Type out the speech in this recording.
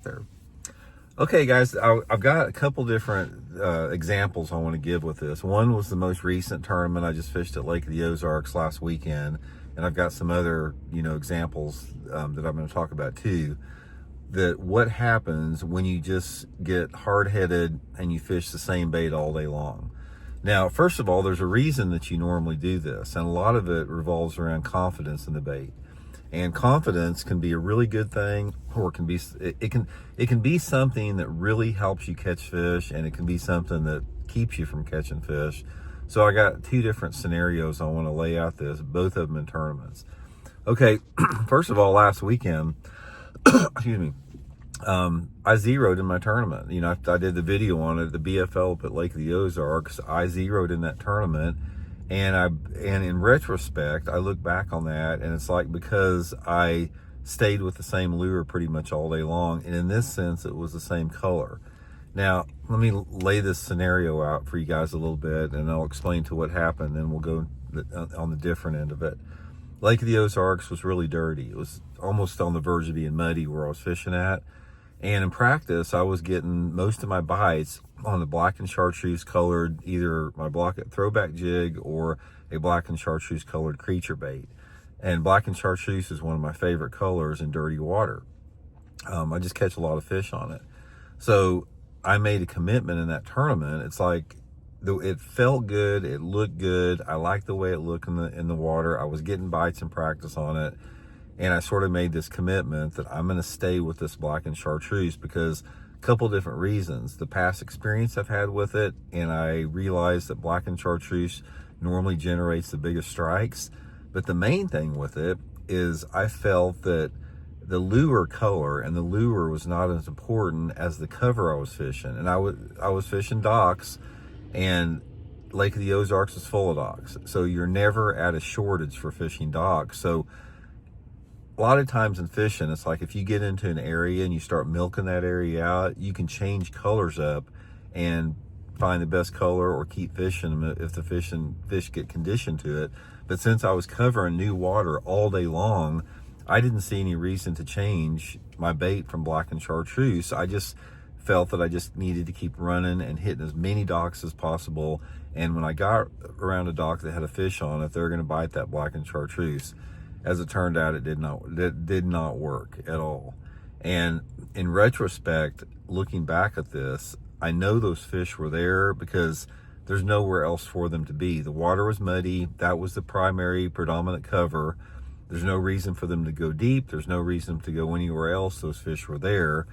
there. Okay, guys, I've got a couple different examples I want to give with this. One was the most recent tournament I just fished at Lake of the Ozarks last weekend, and I've got some other, examples that I'm going to talk about too. That what happens when you just get hard-headed and you fish the same bait all day long. Now, first of all, there's a reason that you normally do this, and a lot of it revolves around confidence in the bait. And confidence can be a really good thing, or it can be something that really helps you catch fish, and it can be something that keeps you from catching fish. So I got two different scenarios I want to lay out this, both of them in tournaments. Okay, first of all, last weekend, excuse me, I zeroed in my tournament. I did the video on it, the BFL up at Lake of the Ozarks. I zeroed in that tournament. And in retrospect, I look back on that, and it's like, because I stayed with the same lure pretty much all day long, and in this sense, it was the same color. Now, let me lay this scenario out for you guys a little bit, and I'll explain to what happened, and we'll go on the different end of it. Lake of the Ozarks was really dirty. It was almost on the verge of being muddy where I was fishing at. And in practice, I was getting most of my bites on the black and chartreuse colored, either my throwback jig or a black and chartreuse colored creature bait. And black and chartreuse is one of my favorite colors in dirty water. I just catch a lot of fish on it. So I made a commitment in that tournament. It's like, it felt good, it looked good. I liked the way it looked in the water. I was getting bites in practice on it. And I sort of made this commitment that I'm going to stay with this black and chartreuse because a couple different reasons. The past experience I've had with it, and I realized that black and chartreuse normally generates the biggest strikes. But the main thing with it is I felt that the lure color and the lure was not as important as the cover I was fishing. And I was fishing docks, and Lake of the Ozarks is full of docks. So you're never at a shortage for fishing docks. So a lot of times in fishing, it's like if you get into an area and you start milking that area out, you can change colors up and find the best color or keep fishing them if the fish get conditioned to it. But since I was covering new water all day long, I didn't see any reason to change my bait from black and chartreuse. I just felt that I just needed to keep running and hitting as many docks as possible. And when I got around a dock that had a fish on it, they're going to bite that black and chartreuse. As it turned out, it did not work at all. And in retrospect, looking back at this, I know those fish were there because there's nowhere else for them to be. The water was muddy. That was the predominant cover. There's no reason for them to go deep. There's no reason to go anywhere else. Those fish were there.